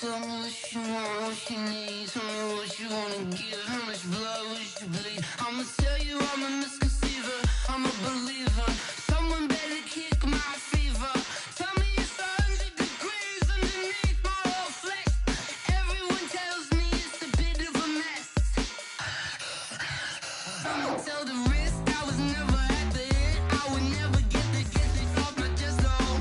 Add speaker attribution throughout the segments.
Speaker 1: Tell me what you want, what you need. Tell me what you wanna give. How much blood would you bleed? I'ma tell you I'm a misconceiver. I'm a believer. Someone better kick my fever. Tell me it's 100 degrees underneath my whole flesh. Everyone tells me it's a bit of a mess. Someone tell the risk I was never at the end. I would never get this off my chest. Oh,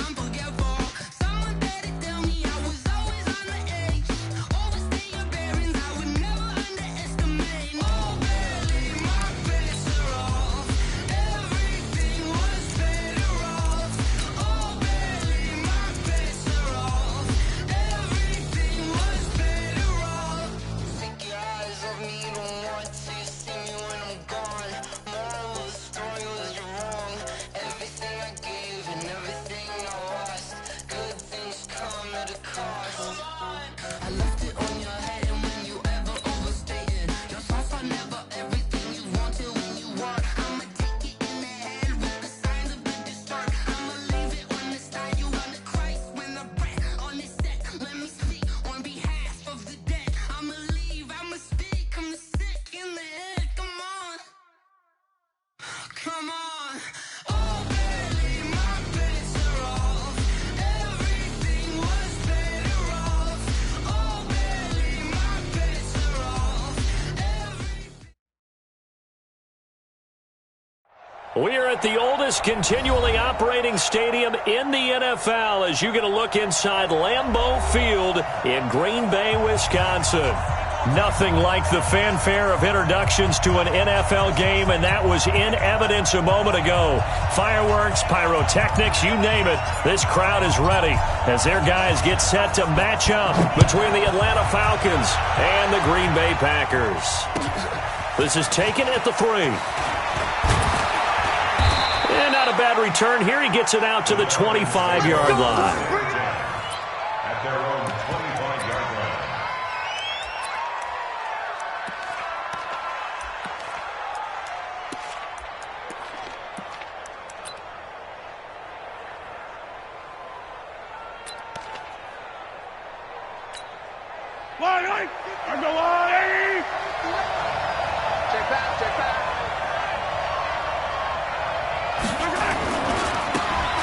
Speaker 1: I'm forgetful. Someone better tell me I was always on the edge. Overstay your bearings, I would never underestimate. Oh, barely my bets are off. Everything was better off. Oh, barely my bets are off. Everything was better off. Take your eyes off me, don't want to see me when I'm gone. Moral of the story was you're wrong. Everything I gave and everything I lost. Good things come at a cost. I left it on your head, and when you ever overstated, your thoughts are never everything you wanted when you want. I'ma take it in the head with the signs of the distort. I'ma leave it on the side. You on the Christ when the breath on this set. Let me speak on behalf of the dead. I'ma leave, I'ma speak. I'm the sick in the head. Come on, come on. Oh, barely my bets are off. Everything was better off. Oh, barely my bets are off.
Speaker 2: We are at the oldest continually operating stadium in the NFL as you get a look inside Lambeau Field in Green Bay, Wisconsin. Nothing like the fanfare of introductions to an NFL game, and that was in evidence a moment ago. Fireworks, pyrotechnics, you name it. This crowd is ready as their guys get set to match up between the Atlanta Falcons and the Green Bay Packers. This is taken at the 3. And not a bad return here. He gets it out to the 25-yard line.
Speaker 3: At their own 25-yard line.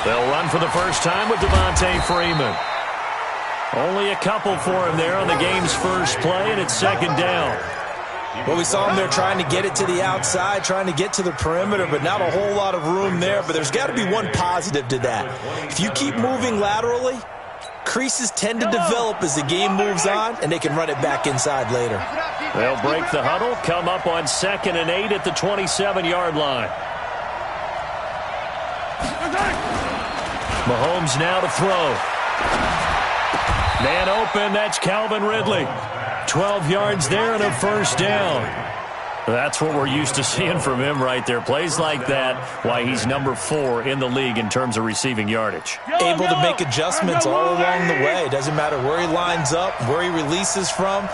Speaker 2: They'll run for the first time with Devontae Freeman. Only a couple for him there on the game's first play, and it's second down.
Speaker 4: Well, we saw him there trying to get it to the outside, trying to get to the perimeter, but not a whole lot of room there. But there's got to be one positive to that. If you keep moving laterally, creases tend to develop as the game moves on, and they can run it back inside later.
Speaker 2: They'll break the huddle, come up on 2nd and 8 at the 27-yard line. Mahomes now to throw. Man open, that's Calvin Ridley. 12 yards there and a first down. That's what we're used to seeing from him right there. Plays like that, why he's number 4 in the league in terms of receiving yardage.
Speaker 4: Able to make adjustments all along the way. Doesn't matter where he lines up, where he releases from.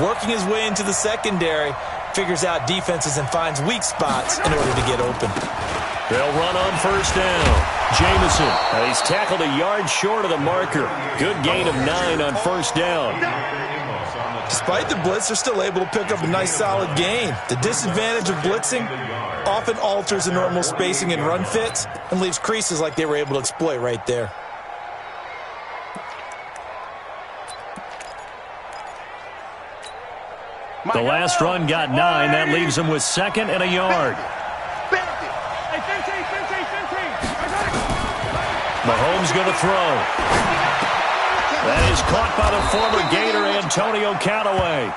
Speaker 4: Working his way into the secondary, figures out defenses and finds weak spots in order to get open.
Speaker 2: They'll run on first down. Jameson, he's tackled a yard short of the marker. Good gain of 9 on first down.
Speaker 4: Despite the blitz, they're still able to pick up a nice solid gain. The disadvantage of blitzing often alters the normal spacing and run fits and leaves creases like they were able to exploit right there.
Speaker 2: The last run got 9. That leaves him with 2nd and a yard. Mahomes going to throw. That is caught by the former Gator Antonio Callaway.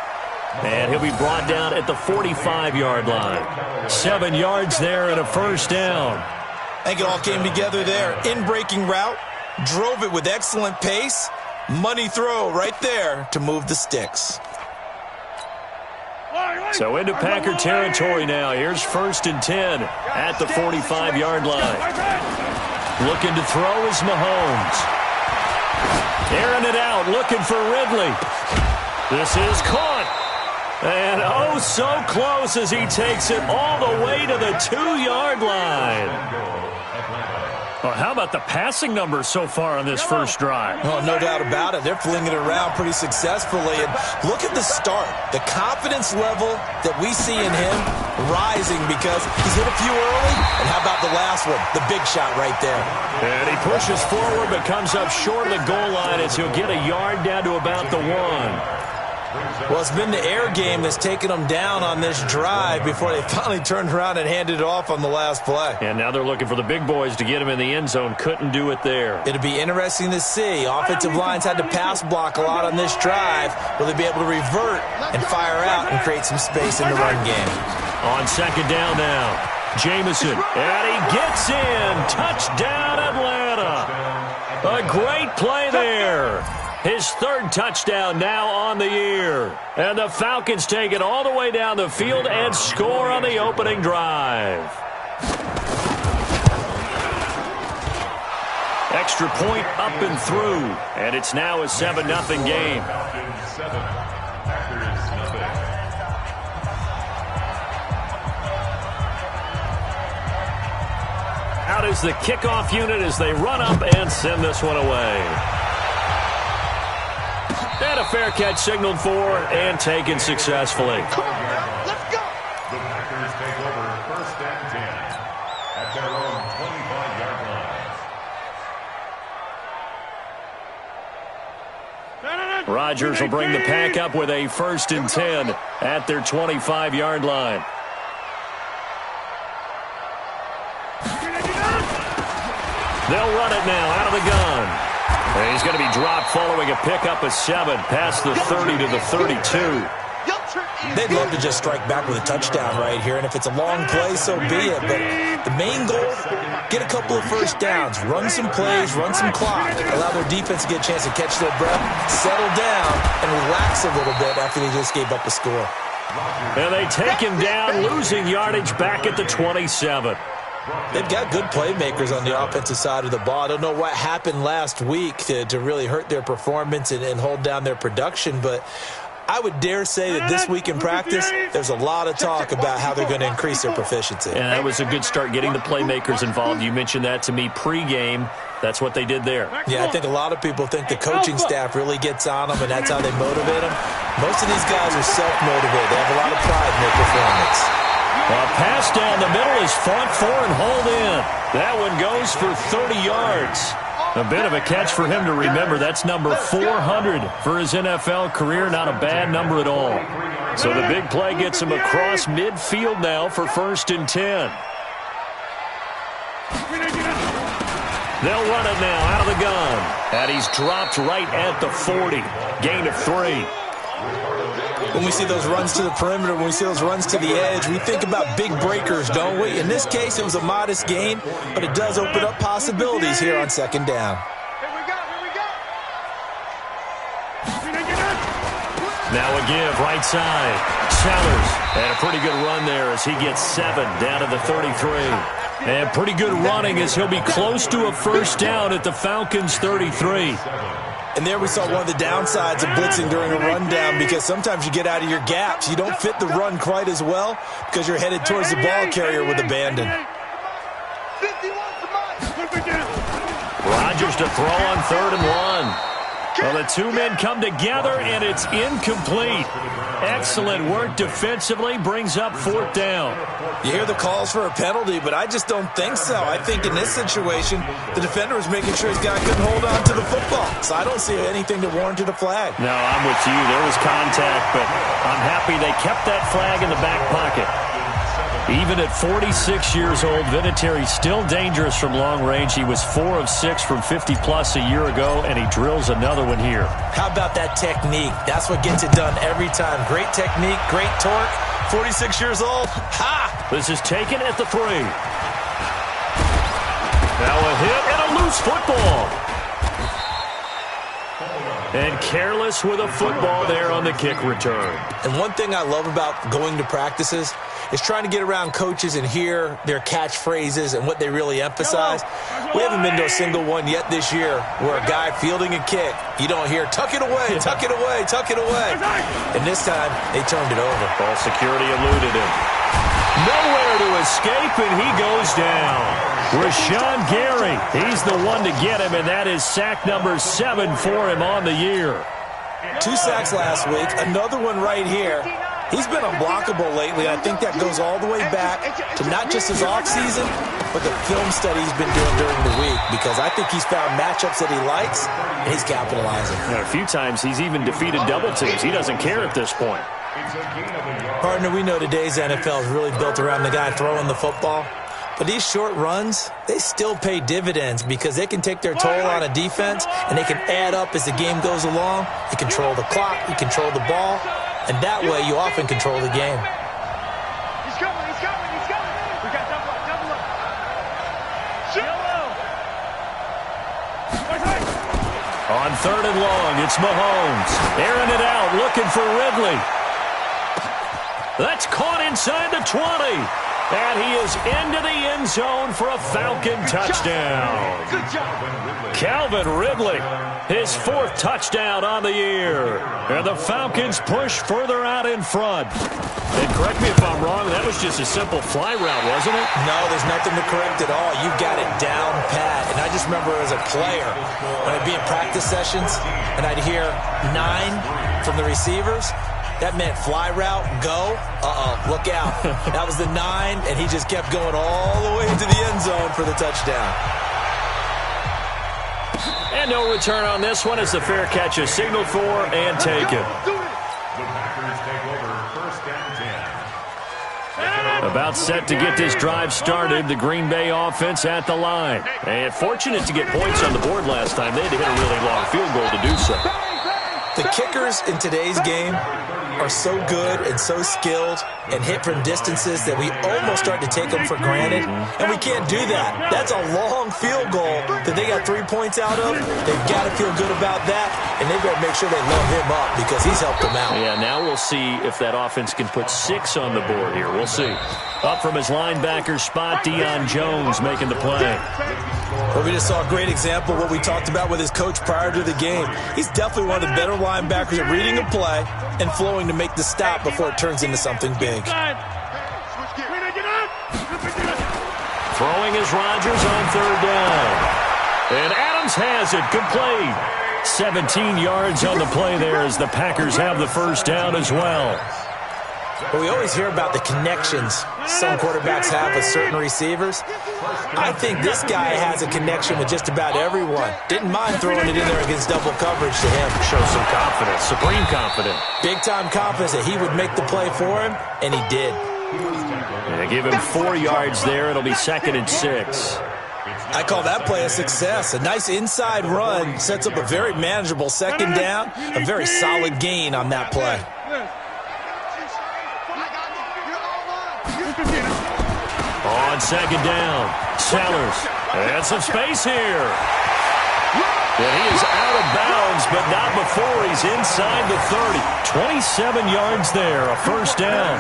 Speaker 2: And he'll be brought down at the 45-yard line. 7 yards there and a first down.
Speaker 4: I think it all came together there. In-breaking route, drove it with excellent pace. Money throw right there to move the sticks.
Speaker 2: So into Packer territory now. Here's 1st and 10 at the 45-yard line. Looking to throw is Mahomes. Airing it out, looking for Ridley. This is caught. And oh, so close as he takes it all the way to the 2-yard line. Well, how about the passing numbers so far on this first drive?
Speaker 4: Oh, no doubt about it. They're flinging it around pretty successfully. And look at the start. The confidence level that we see in him rising because he's hit a few early. And how about the last one? The big shot right there.
Speaker 2: And he pushes forward but comes up short of the goal line as he'll get a yard down to about the 1.
Speaker 4: Well, it's been the air game that's taken them down on this drive before they finally turned around and handed it off on the last play.
Speaker 2: And now they're looking for the big boys to get him in the end zone. Couldn't do it there.
Speaker 4: It'll be interesting to see. Offensive lines had to pass block a lot on this drive. Will they be able to revert and fire out and create some space in the run game?
Speaker 2: On second down now, Jameson. And he gets in. Touchdown, Atlanta. A great play there. His third touchdown now on the year. And the Falcons take it all the way down the field and score on the opening drive. Extra point up and through. And it's now a 7-0 game. Out is the kickoff unit as they run up and send this one away. And a fair catch signaled for and taken successfully.
Speaker 3: Come on, let's go. The Packers take over 1st and 10 at their own 25-yard line.
Speaker 2: Rodgers will bring the pack up with a 1st and 10 at their 25-yard line. They'll run it now out of the gun. And he's going to be dropped following a pickup of 7 past the 30 to the 32.
Speaker 4: They'd love to just strike back with a touchdown right here, and if it's a long play, so be it. But the main goal, get a couple of first downs, run some plays, run some clock, allow their defense to get a chance to catch their breath, settle down, and relax a little bit after they just gave up a score.
Speaker 2: And they take him down, losing yardage back at the 27.
Speaker 4: They've got good playmakers on the offensive side of the ball. I don't know what happened last week to really hurt their performance and hold down their production, but I would dare say that this week in practice, there's a lot of talk about how they're going to increase their proficiency.
Speaker 2: And that was a good start, getting the playmakers involved. You mentioned that to me pregame. That's what they did there.
Speaker 4: Yeah, I think a lot of people think the coaching staff really gets on them, and that's how they motivate them. Most of these guys are self-motivated. They have a lot of pride in their performance.
Speaker 2: A pass down the middle is fought for and hauled in. That one goes for 30 yards. A bit of a catch for him to remember. That's number 400 for his NFL career. Not a bad number at all. So the big play gets him across midfield now for 1st and 10. They'll run it now out of the gun. And he's dropped right at the 40. Gain of 3.
Speaker 4: When we see those runs to the perimeter, when we see those runs to the edge, we think about big breakers, don't we? In this case, it was a modest gain, but it does open up possibilities here on 2nd down.
Speaker 2: Now a give, right side. Sellers, and a pretty good run there as he gets 7 down to the 33. And pretty good running as he'll be close to a 1st down at the Falcons' 33.
Speaker 4: And there we saw one of the downsides of blitzing during a rundown, because sometimes you get out of your gaps. You don't fit the run quite as well because you're headed towards the ball carrier with abandon.
Speaker 2: Rodgers to throw on 3rd and 1. Well, the two men come together, and it's incomplete. Excellent work defensively, brings up 4th down.
Speaker 4: You hear the calls for a penalty, but I just don't think so. I think in this situation, the defender was making sure his guy couldn't hold on to the football. So I don't see anything that warranted a flag.
Speaker 2: No, I'm with you. There was contact, but I'm happy they kept that flag in the back pocket. Even at 46 years old, Vinatieri's still dangerous from long range. He was 4 of 6 from 50-plus a year ago, and he drills another one here. How
Speaker 4: about that technique? That's what gets it done every time. Great technique, great torque. 46 years old. Ha!
Speaker 2: This is taken at the 3. Now a hit and a loose football. And careless with a football there on the kick return.
Speaker 4: And one thing I love about going to practices is trying to get around coaches and hear their catchphrases and what they really emphasize. We haven't been to a single one yet this year where a guy fielding a kick, you don't hear, tuck it away, tuck it away, tuck it away. And this time, they turned it over.
Speaker 2: Ball security eluded him. Nowhere to escape, and he goes down. Rashawn Gary, he's the one to get him, and that is sack number 7 for him on the year.
Speaker 4: 2 sacks last week, another one right here. He's been unblockable lately. I think that goes all the way back to not just his offseason, but the film study he's been doing during the week, because I think he's found matchups that he likes, and he's capitalizing.
Speaker 2: And a few times he's even defeated double teams. He doesn't care at this point.
Speaker 4: Partner, we know today's NFL is really built around the guy throwing the football. But these short runs, they still pay dividends because they can take their toll on a defense, and they can add up as the game goes along. You control the clock, you control the ball, and that way you often control the game.
Speaker 5: He's coming. We got double up.
Speaker 2: On 3rd and long, it's Mahomes. Airing it out, looking for Ridley. That's caught inside the 20. And he is into the end zone for a Falcon touchdown.
Speaker 5: Good job.
Speaker 2: Calvin Ridley, his 4th touchdown on the year. And the Falcons push further out in front. And correct me if I'm wrong, that was just a simple fly route, wasn't it?
Speaker 4: No, there's nothing to correct at all. You got it down pat. And I just remember as a player, when I'd be in practice sessions, and I'd hear 9 from the receivers, that meant fly route, go, look out. That was the 9, and he just kept going all the way to the end zone for the touchdown.
Speaker 2: And no return on this one as the fair catch is signaled for and taken.
Speaker 3: The Packers take over 1st and 10.
Speaker 2: About set to get this drive started, the Green Bay offense at the line. And fortunate to get points on the board last time. They had to hit a really long field goal to do so.
Speaker 4: The kickers in today's game are so good and so skilled and hit from distances that we almost start to take them for granted, and we can't do that. That's a long field goal that they got 3 points out of. They've got to feel good about that, and they've got to make sure they load him up because he's helped them out.
Speaker 2: Yeah, now we'll see if that offense can put 6 on the board here. We'll see. Up from his linebacker spot, Deion Jones making the play.
Speaker 4: Well, we just saw a great example of what we talked about with his coach prior to the game. He's definitely one of the better linebackers at reading a play and flowing to make the stop before it turns into something big.
Speaker 2: Throwing is Rodgers on 3rd down. And Adams has it complete. 17 yards on the play there as the Packers have the 1st down as well.
Speaker 4: But we always hear about the connections some quarterbacks have with certain receivers. I think this guy has a connection with just about everyone. Didn't mind throwing it in there against double coverage to him.
Speaker 2: Shows some confidence, supreme confidence.
Speaker 4: Big-time confidence that he would make the play for him, and he did.
Speaker 2: And they give him 4 yards there. It'll be 2nd and 6.
Speaker 4: I call that play a success. A nice inside run sets up a very manageable 2nd down, a very solid gain on that play.
Speaker 2: On 2nd down, Sellers. And some space here. And he is out of bounds, but not before he's inside the 30. 27 yards there, a 1st down.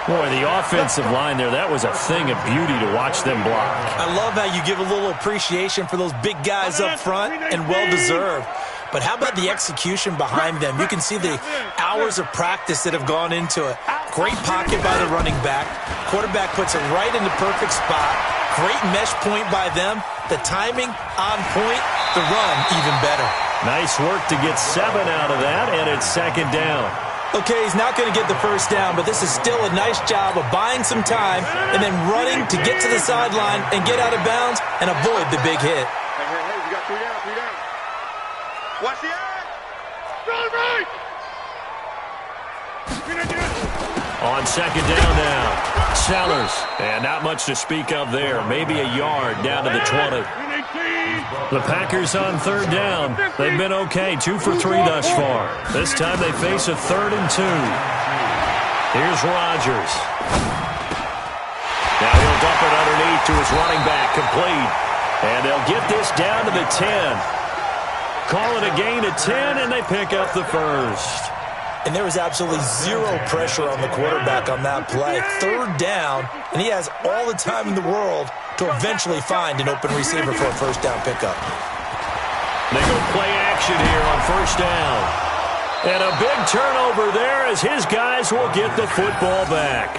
Speaker 2: Boy, the offensive line there, that was a thing of beauty to watch them block.
Speaker 4: I love how you give a little appreciation for those big guys up front, and well-deserved. But how about the execution behind them? You can see the hours of practice that have gone into it. Great pocket by the running back. Quarterback puts it right in the perfect spot. Great mesh point by them. The timing on point. The run even better.
Speaker 2: Nice work to get 7 out of that, and it's 2nd down.
Speaker 4: Okay, he's not going to get the 1st down, but this is still a nice job of buying some time and then running to get to the sideline and get out of bounds and avoid the big hit.
Speaker 5: Hey, we got 3 down. Watch the eye. Run right.
Speaker 2: On 2nd down now, Sellers. And not much to speak of there. Maybe a yard down to the 20. The Packers on 3rd down. They've been okay, 2 for 3 thus far. This time they face a 3rd and 2. Here's Rodgers. Now he'll dump it underneath to his running back, complete. And they'll get this down to the 10. Call it a gain of 10, and they pick up the 1st.
Speaker 4: And there was absolutely zero pressure on the quarterback on that play. 3rd down, and he has all the time in the world to eventually find an open receiver for a 1st down pickup.
Speaker 2: They go play action here on 1st down. And a big turnover there as his guys will get the football back.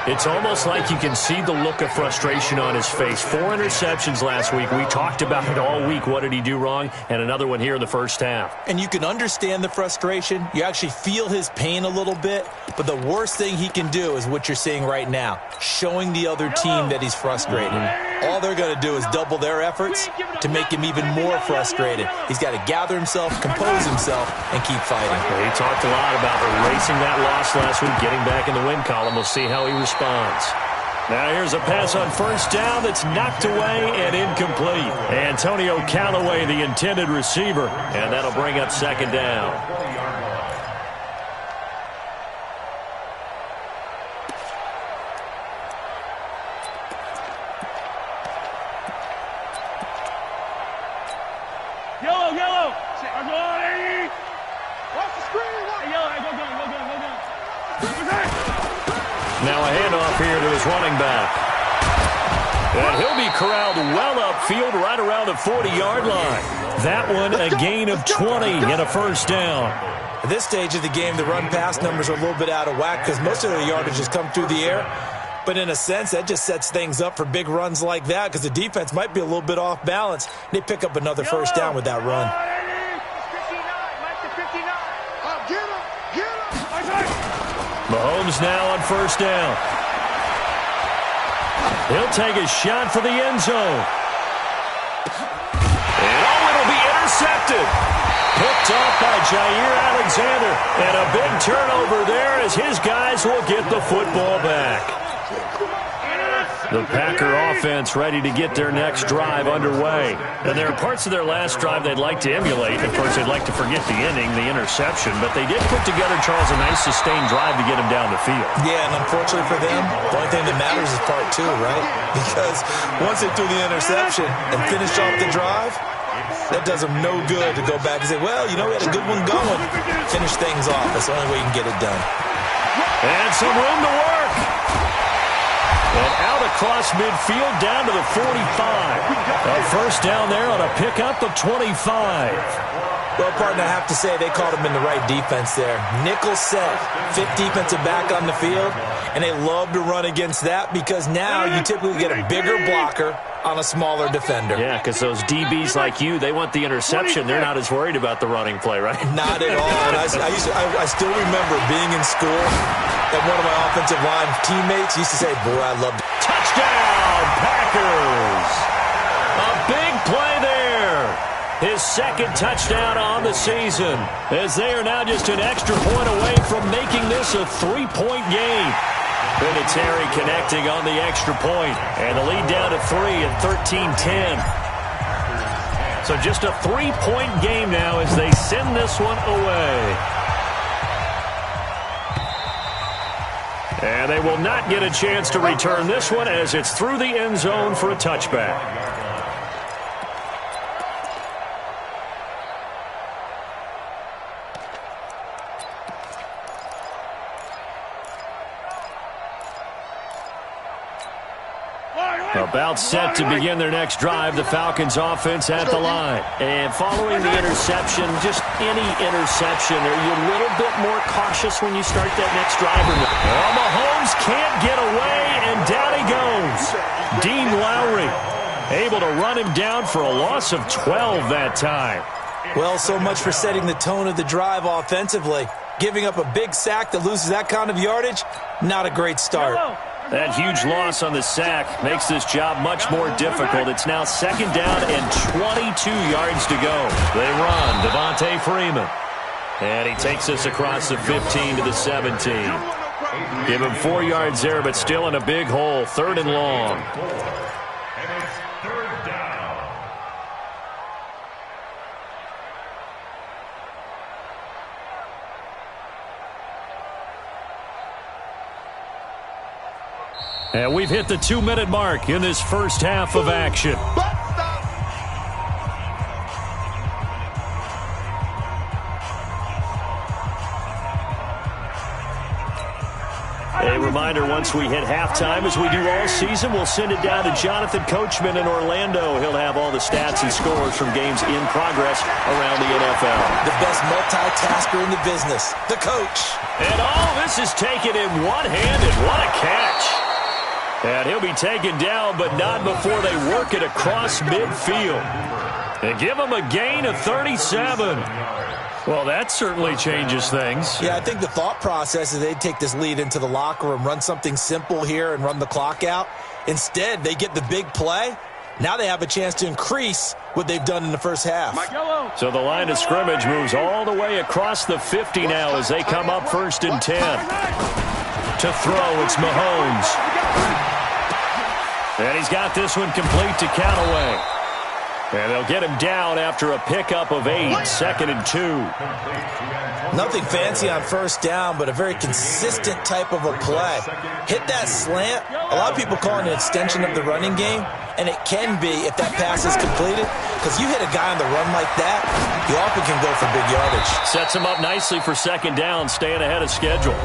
Speaker 2: It's almost like you can see the look of frustration on his face. 4 interceptions last week. We talked about it all week. What did he do wrong? And another one here in the first half.
Speaker 4: And you can understand the frustration. You actually feel his pain a little bit. But the worst thing he can do is what you're seeing right now, showing the other team that he's frustrated. All they're going to do is double their efforts to make him even more frustrated. He's got to gather himself, compose himself, and keep fighting.
Speaker 2: He talked a lot about erasing that loss last week, getting back in the win column. We'll see how he responds. Now here's a pass on first down that's knocked away and incomplete. Antonio Callaway, the intended receiver, and that'll bring up second down.
Speaker 5: Yellow. Watch the screen. Yellow. Go.
Speaker 2: Now a handoff here to his running back. And he'll be corralled well upfield right around the 40-yard line. That one a gain of 20 and a first down.
Speaker 4: At this stage of the game, the run-pass numbers are a little bit out of whack because most of the yardage has come through the air. But in a sense, that just sets things up for big runs like that because the defense might be a little bit off balance. They pick up another first down with that run.
Speaker 2: Mahomes now on first down. He'll take a shot for the end zone. And it'll be intercepted. Picked off by Jair Alexander. And a big turnover there as his guys will get the football back. The Packer offense ready to get their next drive underway. And there are parts of their last drive they'd like to emulate. Of course, they'd like to forget the ending, the interception. But they did put together, Charles, a nice sustained drive to get him down the field.
Speaker 4: Yeah, and unfortunately for them, the only thing that matters is part 2, right? Because once they threw the interception and finished off the drive, that does them no good to go back and say, well, you know, we had a good one going. Finish things off. That's the only way you can get it done.
Speaker 2: And some room to work. And out across midfield down to the 45. A first down there on a pickup of 25.
Speaker 4: Well, partner, I have to say they caught him in the right defense there. Nickel set, fit defensive back on the field, and they love to run against that because now you typically get a bigger blocker on a smaller defender.
Speaker 2: Yeah, because those DBs like you, they want the interception. They're not as worried about the running play, right?
Speaker 4: Not at all. And I still remember being in school and one of my offensive line teammates used to say, boy, I love it.
Speaker 2: Touchdown, Packers! A big play there. His second touchdown on the season as they are now just an extra point away from making this a 3-point game. Vinatieri connecting on the extra point, and the lead down to 3 at 13-10. So just a 3-point game now as they send this one away. And they will not get a chance to return this one as it's through the end zone for a touchback. About set to begin their next drive, the Falcons offense at the line. And following the interception, just any interception, are you a little bit more cautious when you start that next drive or not? Well, Mahomes can't get away, and down he goes. Dean Lowry able to run him down for a loss of 12 that time.
Speaker 4: Well, so much for setting the tone of the drive offensively. Giving up a big sack that loses that kind of yardage, not a great start.
Speaker 2: That huge loss on the sack makes this job much more difficult. It's now second down and 22 yards to go. They run, Devontae Freeman. And he takes us across the 15 to the 17. Give him 4 yards there, but still in a big hole. Third and long.
Speaker 3: And it's third down.
Speaker 2: And we've hit the 2-minute mark in this first half of action. reminder, once we hit halftime, as we do all season, we'll send it down to Jonathan Coachman in Orlando. He'll have all the stats and scores from games in progress around the NFL.
Speaker 4: The best multitasker in the business, the coach.
Speaker 2: And all this is taken in one-handed. What a catch. And he'll be taken down, but not before they work it across midfield. And give him a gain of 37. Well, that certainly changes things.
Speaker 4: Yeah, I think the thought process is they'd take this lead into the locker room, run something simple here and run the clock out. Instead, they get the big play. Now they have a chance to increase what they've done in the first half.
Speaker 2: So the line of scrimmage moves all the way across the 50 now as they come up 1st and 10. To throw, it's Mahomes. And he's got this one complete to Callaway. And they'll get him down after a pickup of 8, 2nd and 2.
Speaker 4: Nothing fancy on 1st down, but a very consistent type of a play. Hit that slant. A lot of people call it an extension of the running game, and it can be if that pass is completed, because you hit a guy on the run like that, you often can go for big yardage.
Speaker 2: Sets him up nicely for 2nd down, staying ahead of schedule.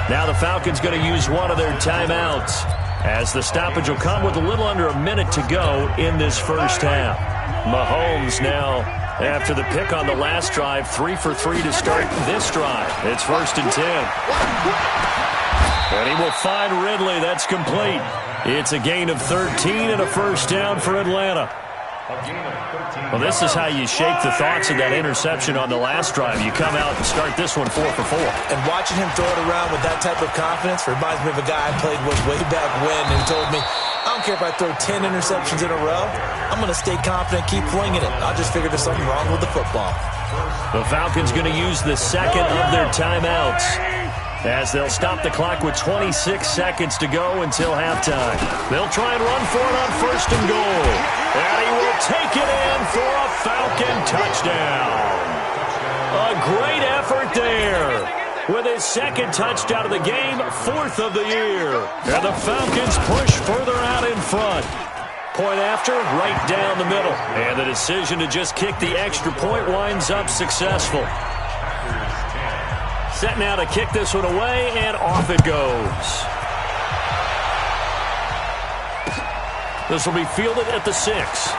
Speaker 2: Now the Falcons going to use one of their timeouts, as the stoppage will come with a little under a minute to go in this first half. Mahomes now, after the pick on the last drive, 3 for 3 to start this drive. It's 1st and 10. And he will find Ridley. That's complete. It's a gain of 13 and a 1st down for Atlanta. Well, this is how you shake the thoughts of that interception on the last drive. You come out and start this one 4 for 4.
Speaker 4: And watching him throw it around with that type of confidence reminds me of a guy I played with way back when who told me, I don't care if I throw 10 interceptions in a row. I'm going to stay confident, keep winging it. I just figured there's something wrong with the football.
Speaker 2: The Falcons going to use the 2nd of their timeouts, as they'll stop the clock with 26 seconds to go until halftime. They'll try and run for it on 1st and goal. And he will take it in for a Falcon touchdown. A great effort there. With his 2nd touchdown of the game, 4th of the year. And the Falcons push further out in front. Point after, right down the middle. And the decision to just kick the extra point winds up successful. Set now to kick this one away, and off it goes. This will be fielded at the 6.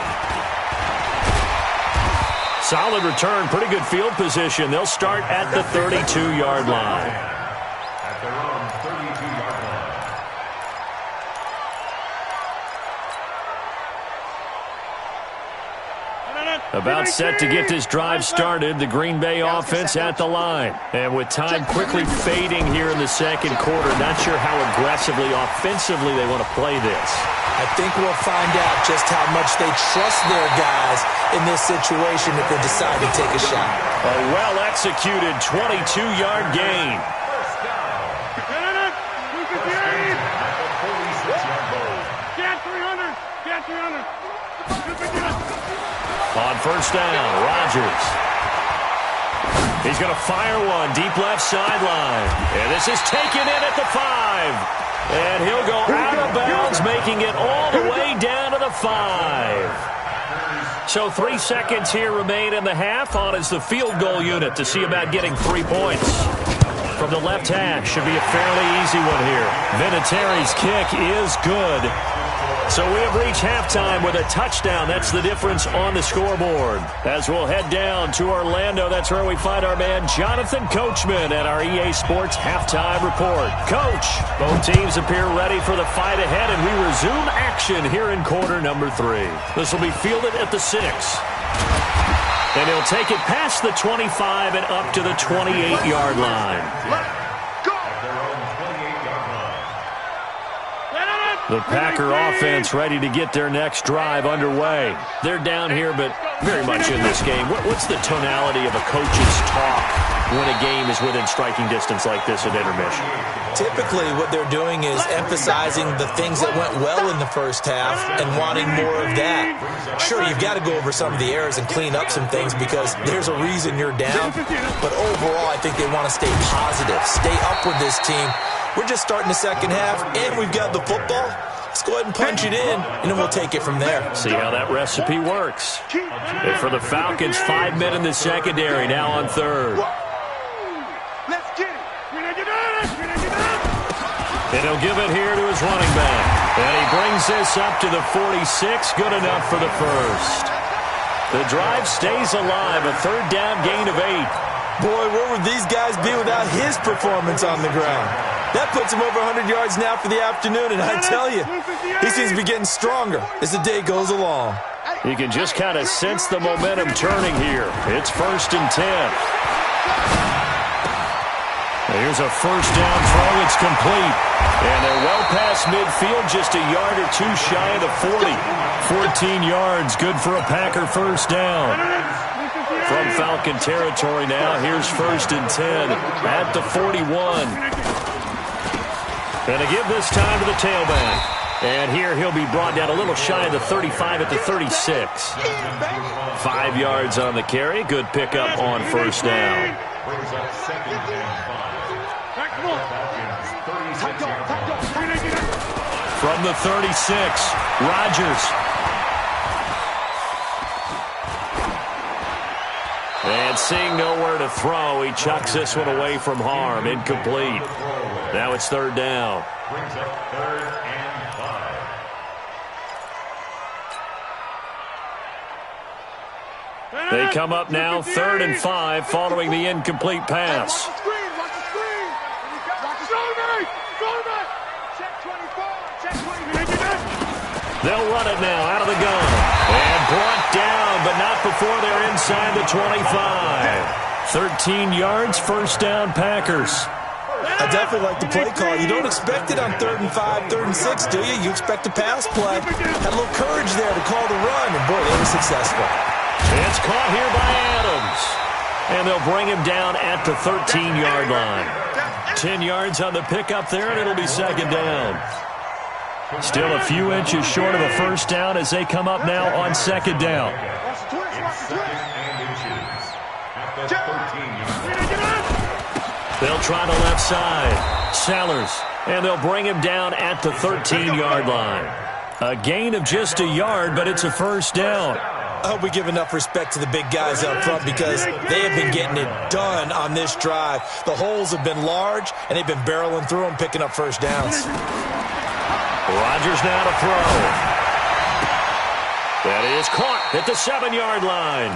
Speaker 2: Solid return, pretty good field position. They'll start at the 32-yard line.
Speaker 3: At their own 32-yard line.
Speaker 2: About set to get this drive started, the Green Bay offense at the line. And with time quickly fading here in the 2nd quarter, not sure how aggressively, offensively they want to play this.
Speaker 4: I think we'll find out just how much they trust their guys in this situation if they decide to take a shot.
Speaker 2: A well-executed 22-yard gain. On 1st down, Rodgers. He's going to fire one deep left sideline. And this is taken in at the 5. And he'll go out of bounds, making it all the way down to the 5. So 3 seconds here remain in the half. On is the field goal unit to see about getting 3 points. From the left hash, should be a fairly easy one here. Vinatieri's kick is good. So we have reached halftime with a touchdown. That's the difference on the scoreboard. As we'll head down to Orlando, that's where we find our man Jonathan Coachman at our EA Sports Halftime Report. Coach, both teams appear ready for the fight ahead, and we resume action here in quarter number 3. This will be fielded at the 6. And he'll take it past the 25 and up to the 28-yard line. The Packer offense ready to get their next drive underway. They're down here, but very much in this game. What's the tonality of a coach's talk when a game is within striking distance like this at intermission?
Speaker 4: Typically, what they're doing is emphasizing the things that went well in the first half and wanting more of that. Sure, you've got to go over some of the errors and clean up some things because there's a reason you're down. But overall, I think they want to stay positive, stay up with this team. We're just starting the second half, and we've got the football. Let's go ahead and punch it in, and then we'll take it from there.
Speaker 2: See how that recipe works. And for the Falcons, 5 men in the secondary, now on 3rd.
Speaker 5: Let's get it.
Speaker 2: And he'll give it here to his running back. And he brings this up to the 46. Good enough for the first. The drive stays alive. A third down gain of 8.
Speaker 4: Boy, where would these guys be without his performance on the ground? That puts him over 100 yards now for the afternoon, and I tell you, he seems to be getting stronger as the day goes along.
Speaker 2: You can just kind of sense the momentum turning here. It's 1st and 10. Here's a first down throw. It's complete. And they're well past midfield, just a yard or two shy of the 40. 14 yards, good for a Packer first down. From Falcon territory now, here's 1st and 10 at the 41. And to give this time to the tailback. And here he'll be brought down a little shy of the 35 at the 36. 5 yards on the carry. Good pickup on first down. From the 36, Rodgers. And seeing nowhere to throw, he chucks this one away from harm. Incomplete. Now it's 3rd down.
Speaker 3: Brings up 3rd and 5.
Speaker 2: They come up now 3rd and 5 following the incomplete pass. They'll run it now out of the gun. And brought down, but not before they're inside the 25. 13 yards, first down Packers.
Speaker 4: I definitely like the play call. You don't expect it on 3rd and 5, 3rd and 6, do you? You expect a pass play. Had a little courage there to call the run, and boy, they were successful.
Speaker 2: It's caught here by Adams. And they'll bring him down at the 13-yard line. 10 yards on the pickup there, and it'll be 2nd down. Still a few inches short of a first down as they come up now on 2nd down. They'll try the left side. Sellers. And they'll bring him down at the 13-yard line. A gain of just a yard, but it's a first down.
Speaker 4: I hope we give enough respect to the big guys up front because they have been getting it done on this drive. The holes have been large, and they've been barreling through them, picking up first downs.
Speaker 2: Rodgers now to throw. That is caught at the 7-yard line.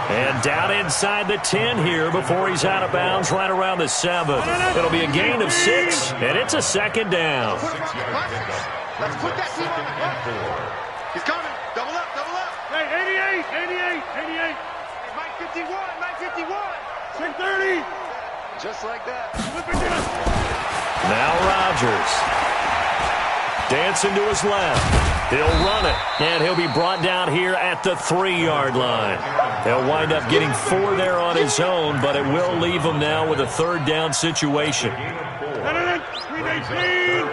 Speaker 2: And down inside the 10 here before he's out of bounds right around the 7. It'll be a gain of 6, and it's a 2nd down.
Speaker 5: Let's put that team on the front. He's coming. Double up, double up. Hey, 88. Mike 51, Mike 51. 630. Just like that.
Speaker 2: Now Rodgers. Dancing to his left. He'll run it, and he'll be brought down here at the 3-yard line. He'll wind up getting 4 there on his own, but it will leave him now with a 3rd down situation.
Speaker 5: 319.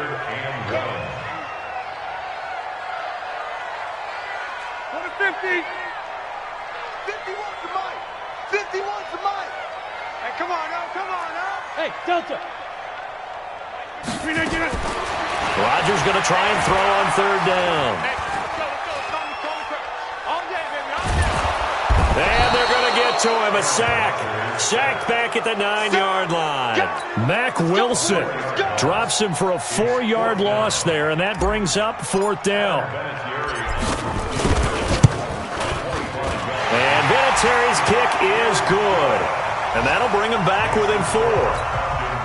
Speaker 5: 50. 51 to Mike. 51 to Mike. Hey, come on now.
Speaker 6: Hey, Delta.
Speaker 5: 319.
Speaker 2: Rodgers going to try and throw on 3rd down.
Speaker 5: Hey, let's go. All day, baby, all day.
Speaker 2: And they're going to get to him. A sack. Sacked back at the 9-yard line. Mack Wilson drops him for a 4-yard loss there, and that brings up 4th down. And Vinatieri's kick is good. And that'll bring him back within 4.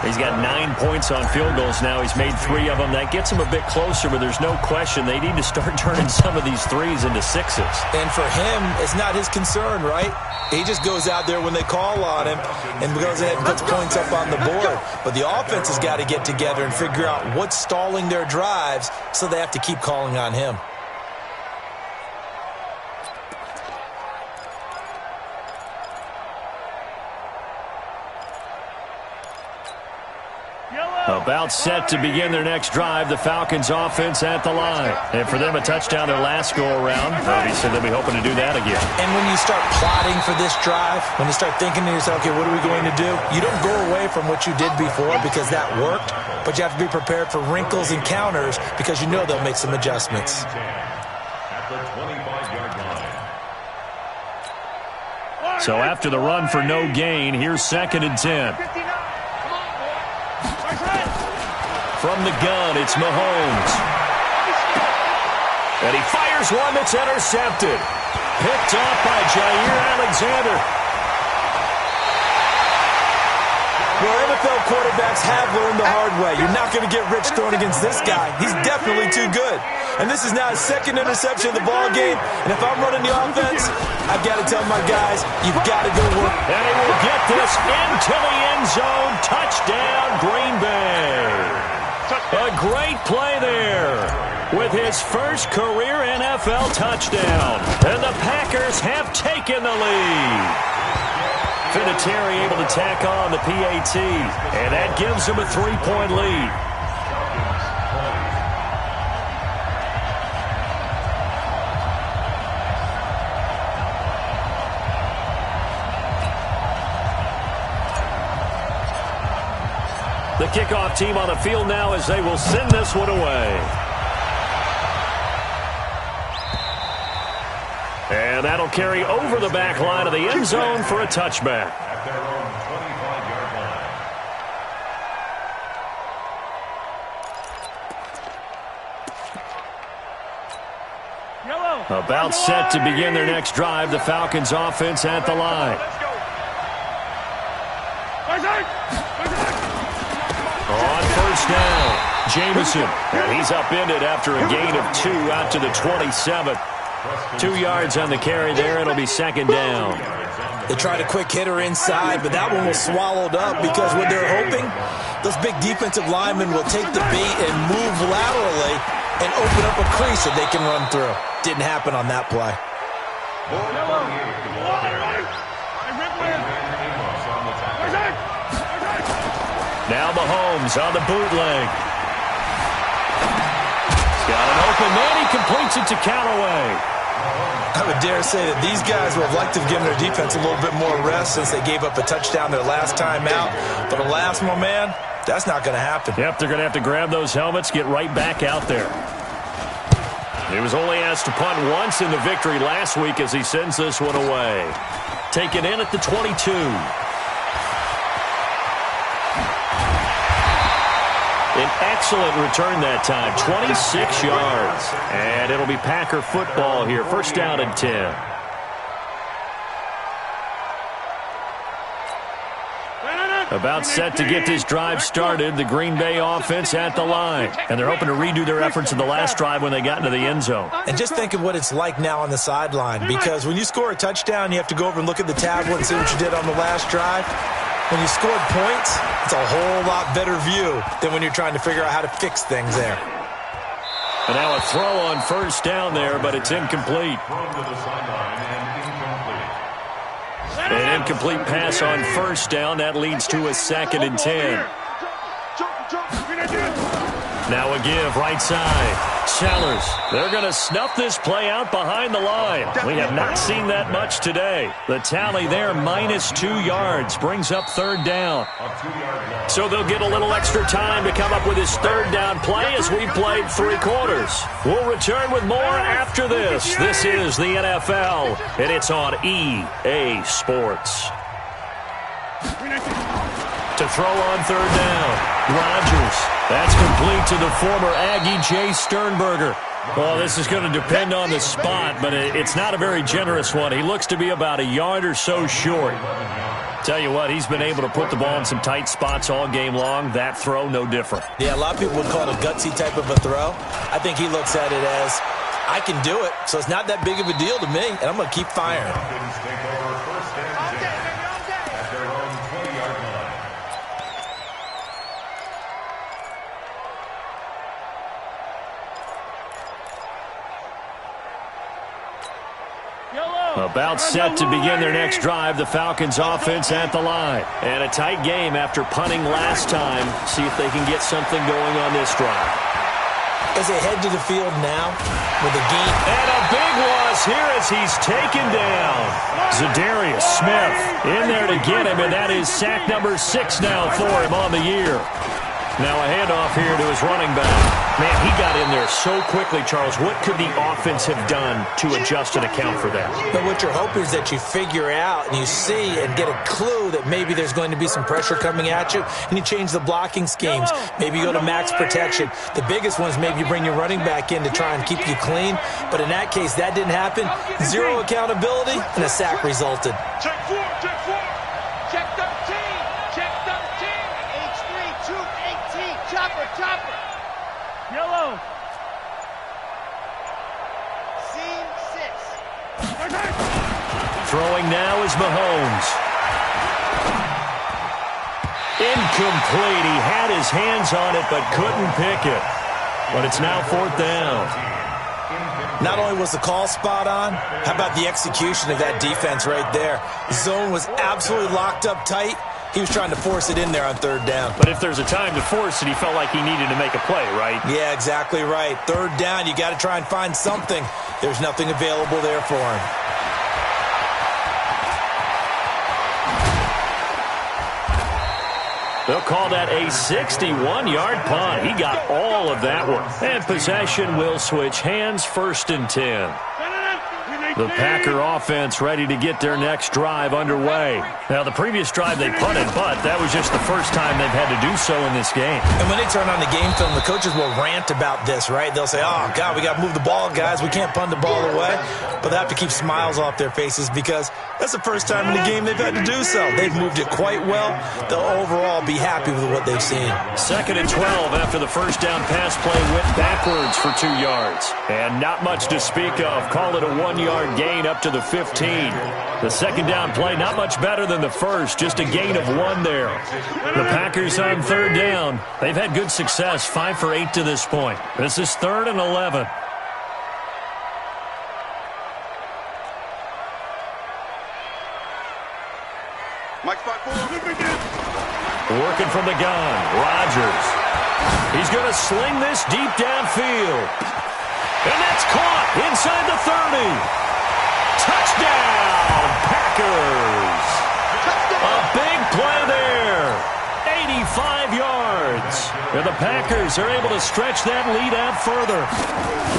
Speaker 2: He's got 9 points on field goals now. He's made 3 of them. That gets him a bit closer, but there's no question they need to start turning some of these 3s into 6s.
Speaker 4: And for him, it's not his concern, right? He just goes out there when they call on him and goes ahead and puts points up on the board. But the offense has got to get together and figure out what's stalling their drives, so they have to keep calling on him.
Speaker 2: About set to begin their next drive, the Falcons offense at the line. And for them, a touchdown their last go-around. Obviously, they'll be hoping to do that again.
Speaker 4: And when you start plotting for this drive, when you start thinking to yourself, okay, what are we going to do? You don't go away from what you did before because that worked, but you have to be prepared for wrinkles and counters because you know they'll make some adjustments.
Speaker 2: So after the run for no gain, here's 2nd and 10. From the gun, it's Mahomes. And he fires one that's intercepted. Picked off by Jair Alexander.
Speaker 4: Well, NFL quarterbacks have learned the hard way. You're not going to get rich throwing against this guy. He's definitely too good. And this is now his second interception of the ball game. And if I'm running the offense, I've got to tell my guys, you've got to go work.
Speaker 2: And he will get this into the end zone. Touchdown, Green Bay. A great play there with his first career NFL touchdown. And the Packers have taken the lead. Vinatieri able to tack on the PAT, and that gives him a 3-point lead. The kickoff team on the field now as they will send this one away. And that'll carry over the back line of the end zone for a touchback.
Speaker 3: At their own 25-yard line.
Speaker 2: About set to begin their next drive, the Falcons offense at the line. On first down, Jameson. And he's upended after a gain of 2 out to the 27. 2 yards on the carry there. It'll be second down.
Speaker 4: They tried a quick hitter inside, but that one was swallowed up because what they're hoping, those big defensive linemen will take the bait and move laterally and open up a crease that they can run through. Didn't happen on that play.
Speaker 2: Now Mahomes on the bootleg. He's got an open man. He completes it to Callaway.
Speaker 4: I would dare say that these guys would have liked to have given their defense a little bit more rest since they gave up a touchdown their last time out. But alas, my man, that's not going to happen.
Speaker 2: Yep, they're going to have to grab those helmets, get right back out there. He was only asked to punt once in the victory last week as he sends this one away. Taken in at the 22. An excellent return that time, 26 yards. And it'll be Packer football here, first down and 10. About set to get this drive started, the Green Bay offense at the line. And they're hoping to redo their efforts in the last drive when they got into the end zone.
Speaker 4: And just think of what it's like now on the sideline, because when you score a touchdown, you have to go over and look at the tablet and see what you did on the last drive. When you scored points, it's a whole lot better view than when you're trying to figure out how to fix things there.
Speaker 2: And now a throw on first down there, but it's incomplete.
Speaker 3: Thrown to the sideline and incomplete.
Speaker 2: An incomplete pass on first down. That leads to a second and 10. Now a give right side. Sellers, they're going to snuff this play out behind the line. We have not seen that much today. The tally there, -2 yards, brings up third down. So they'll get a little extra time to come up with his third down play as we played 3 quarters. We'll return with more after this. This is the NFL, and it's on EA Sports. To throw on third down, Rodgers. That's complete to the former Aggie Jay Sternberger. Well, this is going to depend on the spot, but it's not a very generous one. He looks to be about a yard or so short. Tell you what, he's been able to put the ball in some tight spots all game long. That throw, no different.
Speaker 4: Yeah, a lot of people would call it a gutsy type of a throw. I think he looks at it as, I can do it, so it's not that big of a deal to me, and I'm going to keep firing.
Speaker 2: About set to begin their next drive, the Falcons offense at the line. And a tight game after punting last time. See if they can get something going on this drive.
Speaker 4: As they head to the field now with a gain.
Speaker 2: And a big loss here as he's taken down. Zadarius Smith in there to get him, and that is sack number 6 now for him on the year. Now a handoff here to his running back. Man, he got in there so quickly, Charles. What could the offense have done to adjust and account for that?
Speaker 4: But what you're hoping is that you figure out and you see and get a clue that maybe there's going to be some pressure coming at you, and you change the blocking schemes. Maybe you go to max protection. The biggest one is maybe you bring your running back in to try and keep you clean. But in that case, that didn't happen. Zero accountability, and a sack resulted.
Speaker 5: Check 4, check 4. Check 13, check 13. H3, 218, chopper, chopper. Yellow. Scene 6.
Speaker 2: Throwing now is Mahomes. Incomplete. He had his hands on it but couldn't pick it. But it's now 4th down.
Speaker 4: Not only was the call spot on, how about the execution of that defense right there? The zone was absolutely locked up tight. He was trying to force it in there on 3rd down.
Speaker 2: But if there's a time to force it, he felt like he needed to make a play, right?
Speaker 4: Yeah, exactly right. 3rd down, you got to try and find something. There's nothing available there for him.
Speaker 2: They'll call that a 61-yard punt. He got all of that one. And possession will switch hands, 1st and 10. The Packer offense ready to get their next drive underway. Now, the previous drive they punted, but that was just the first time they've had to do so in this game.
Speaker 4: And when they turn on the game film, the coaches will rant about this, right? They'll say, oh, God, we got to move the ball, guys. We can't punt the ball away. But they have to keep smiles off their faces because that's the first time in the game they've had to do so. They've moved it quite well. They'll overall be happy with what they've seen.
Speaker 2: 2nd and 12 after the first down pass play went backwards for 2 yards. And not much to speak of. Call it a 1-yard gain up to the 15. The 2nd down play, not much better than the first, just a gain of 1 there. The Packers on 3rd down. They've had good success, 5 for 8 to this point. This is 3rd and 11.
Speaker 5: Mike spot 4.
Speaker 2: Working from the gun, Rodgers. He's going to sling this deep downfield. And that's caught inside the 30. Touchdown, Packers. A big play there. 85 yards. And the Packers are able to stretch that lead out further.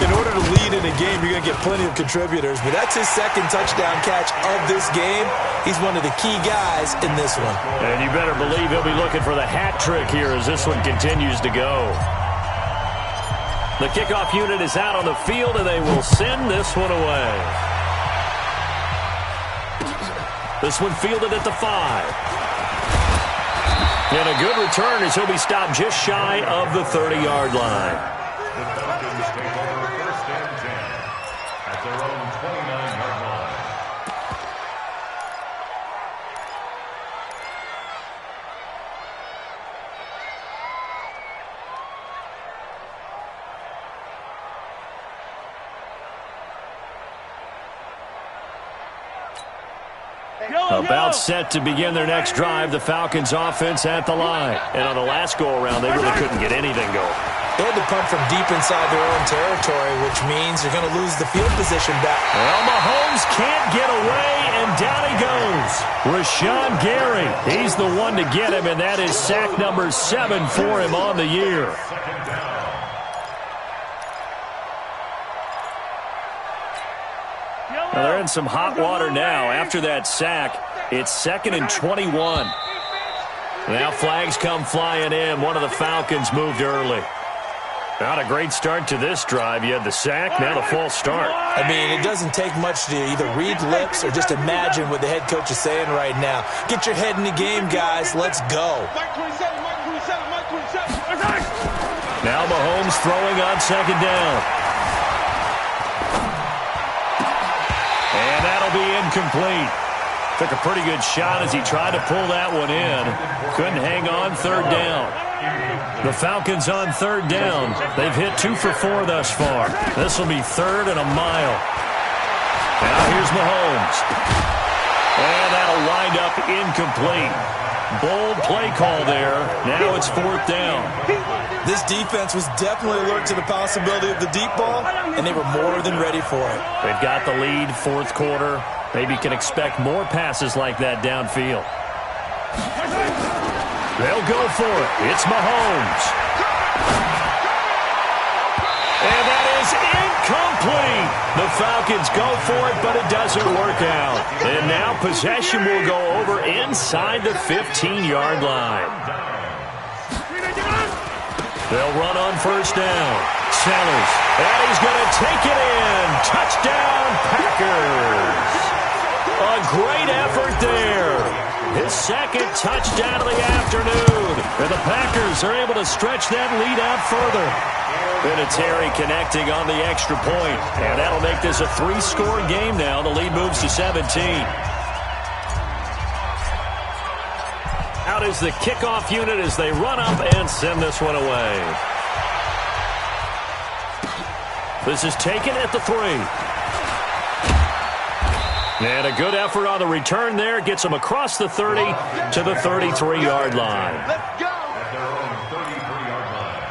Speaker 4: In order to lead in a game, you're going to get plenty of contributors, but that's his 2nd touchdown catch of this game. He's one of the key guys in this one.
Speaker 2: And you better believe he'll be looking for the hat trick here as this one continues to go. The kickoff unit is out on the field, and they will send this one away. This one fielded at the 5. And a good return as he'll be stopped just shy of the 30-yard line.
Speaker 3: The Falcons take over 1st and 10 at their own 29-yard line.
Speaker 2: About set to begin their next drive, the Falcons offense at the line. And on the last go-around, they really couldn't get anything going.
Speaker 4: They had to punt from deep inside their own territory, which means they're going to lose the field position back.
Speaker 2: Well, Mahomes can't get away, and down he goes. Rashawn Gary, he's the one to get him, and that is sack number 7 for him on the year. Well, they're in some hot water now. After that sack, it's 2nd and 21. Now flags come flying in. One of the Falcons moved early. Not a great start to this drive. You had the sack, now the false start.
Speaker 4: I mean, it doesn't take much to either read lips or just imagine what the head coach is saying right now. Get your head in the game, guys. Let's go.
Speaker 2: Now Mahomes throwing on 2nd down. And that'll be incomplete. Took a pretty good shot as he tried to pull that one in. Couldn't hang on 3rd down. The Falcons on 3rd down. They've hit 2 for 4 thus far. This will be 3rd and a mile. Now here's Mahomes. And that'll wind up incomplete. Bold play call there. Now it's 4th down.
Speaker 4: This defense was definitely alert to the possibility of the deep ball, and they were more than ready for it.
Speaker 2: They've got the lead, 4th quarter. Maybe can expect more passes like that downfield. They'll go for it. It's Mahomes. And that is incomplete. The Falcons go for it, but it doesn't work out. And now possession will go over inside the 15-yard line. They'll run on first down. Sellers. And he's going to take it in. Touchdown, Packers. A great effort there. His second touchdown of the afternoon. And the Packers are able to stretch that lead out further. Vinatieri connecting on the extra point. And that'll make this a 3-score game now. The lead moves to 17. Out is the kickoff unit as they run up and send this one away. This is taken at the 3. And a good effort on the return there. Gets them across the 30 to the 33-yard line.
Speaker 5: Let's go.
Speaker 3: At their own 33-yard line.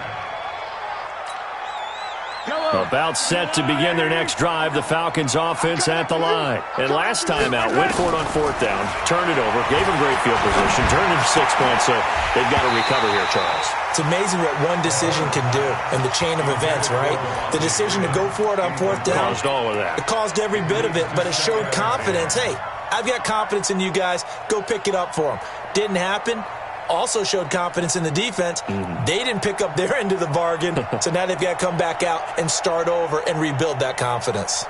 Speaker 2: About set to begin their next drive. The Falcons offense at the line. And last time out, went for it on fourth down, turned it over, gave them great field position, turned it to 6 points, so they've got to recover here, Charles.
Speaker 4: It's amazing what one decision can do in the chain of events, right? The decision to go for it on fourth down.
Speaker 2: Caused all of that.
Speaker 4: It caused every bit of it, but it showed confidence. Hey, I've got confidence in you guys. Go pick it up for them. Didn't happen. Also showed confidence in the defense. They didn't pick up their end of the bargain, so now they've got to come back out and start over and rebuild that confidence.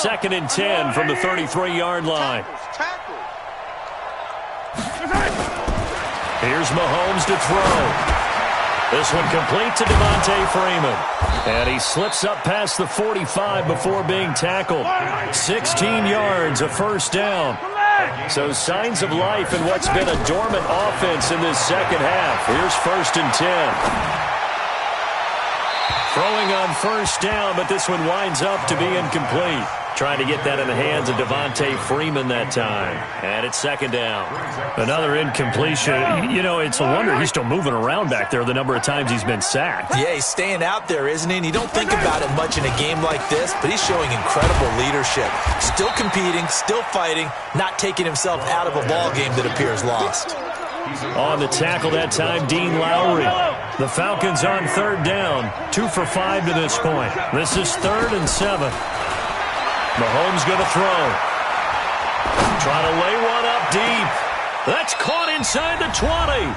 Speaker 2: 2nd and 10 from the 33-yard line.
Speaker 5: Tackle.
Speaker 2: Here's Mahomes to throw. This one complete to Devontae Freeman. And he slips up past the 45 before being tackled. 16 yards, a first down. So signs of life in what's been a dormant offense in this second half. Here's 1st and 10. Throwing on first down, but this one winds up to be incomplete. Trying to get that in the hands of Devontae Freeman that time. And it's 2nd down. Another incompletion. You know, it's a wonder he's still moving around back there the number of times he's been sacked.
Speaker 4: Yeah, he's staying out there, isn't he? And you don't think about it much in a game like this, but he's showing incredible leadership. Still competing, still fighting, not taking himself out of a ball game that appears lost.
Speaker 2: On the tackle that time, Dean Lowry. The Falcons on 3rd down. 2 for 5 to this point. This is 3rd and 7. Mahomes going to throw. Trying to lay one up deep. That's caught inside the 20.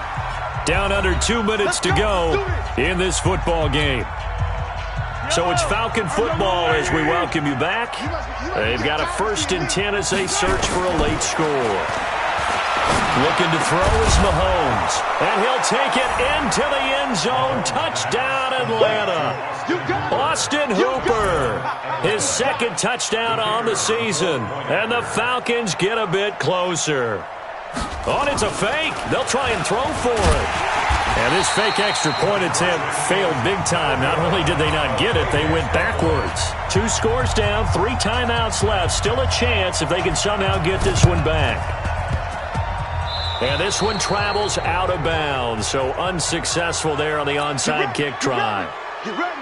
Speaker 2: Down under 2 minutes to go in this football game. So it's Falcon football as we welcome you back. They've got a 1st and 10 as they search for a late score. Looking to throw is Mahomes. And he'll take it into the end zone. Touchdown, Atlanta. Austin Hooper. His 2nd touchdown on the season. And the Falcons get a bit closer. Oh, and it's a fake. They'll try and throw for it. And this fake extra point attempt failed big time. Not only did they not get it, they went backwards. 2 scores down, 3 timeouts left. Still a chance if they can somehow get this one back. And this one travels out of bounds, so unsuccessful there on the onside kick try.
Speaker 5: Get ready.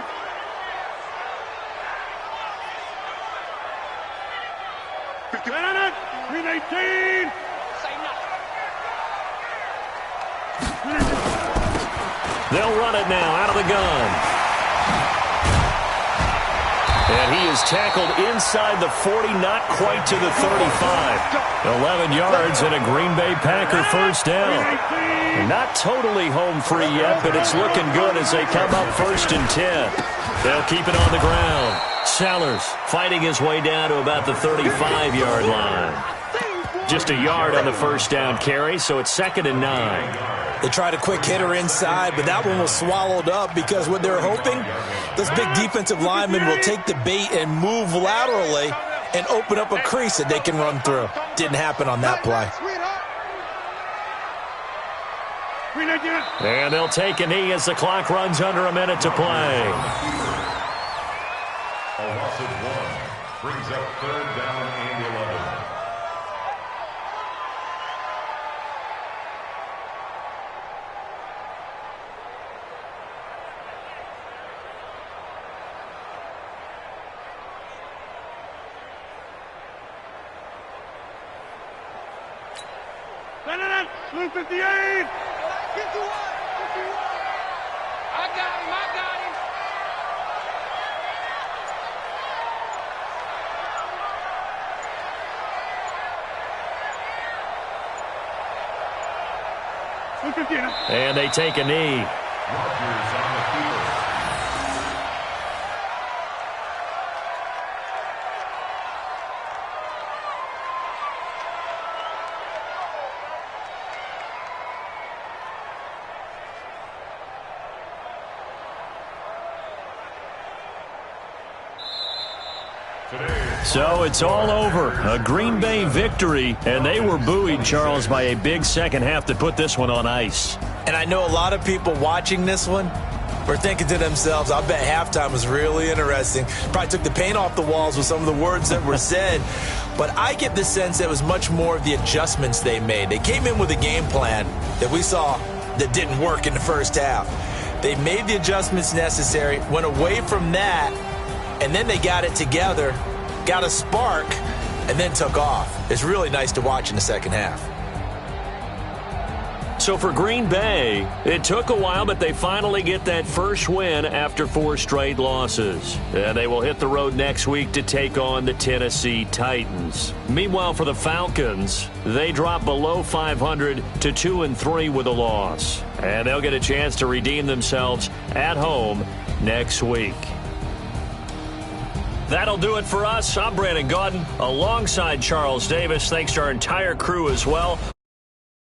Speaker 2: They'll run it now out of the gun. And he is tackled inside the 40, not quite to the 35. 11 yards and a Green Bay Packer first down. Not totally home free yet, but it's looking good as they come up 1st and 10. They'll keep it on the ground. Sellers fighting his way down to about the 35-yard line. Just a yard on the first down carry, so it's 2nd and 9.
Speaker 4: They tried a quick hitter inside, but that one was swallowed up because what they're hoping, those big defensive linemen will take the bait and move laterally and open up a crease that they can run through. Didn't happen on that play.
Speaker 2: And they'll take a knee as the clock runs under a minute to play.
Speaker 3: A loss of 1 brings up 3rd down and 11.
Speaker 5: Blue 58. 51. 51. I got him. I got him. Blue 15.
Speaker 2: And they take a knee.
Speaker 3: Rogers on the field.
Speaker 2: So it's all over. A Green Bay victory, and they were buoyed, Charles, by a big second half to put this one on ice.
Speaker 4: And I know a lot of people watching this one were thinking to themselves, I bet halftime was really interesting. Probably took the paint off the walls with some of the words that were said. But I get the sense that it was much more of the adjustments they made. They came in with a game plan that we saw that didn't work in the first half. They made the adjustments necessary, went away from that, and then they got it together, got a spark, and then took off. It's really nice to watch in the second half.
Speaker 2: So for Green Bay, it took a while, but they finally get that first win after 4 straight losses. And they will hit the road next week to take on the Tennessee Titans. Meanwhile, for the Falcons, they drop below 500 to 2-3 with a loss. And they'll get a chance to redeem themselves at home next week. That'll do it for us. I'm Brandon Gaudin alongside Charles Davis. Thanks to our entire crew as well.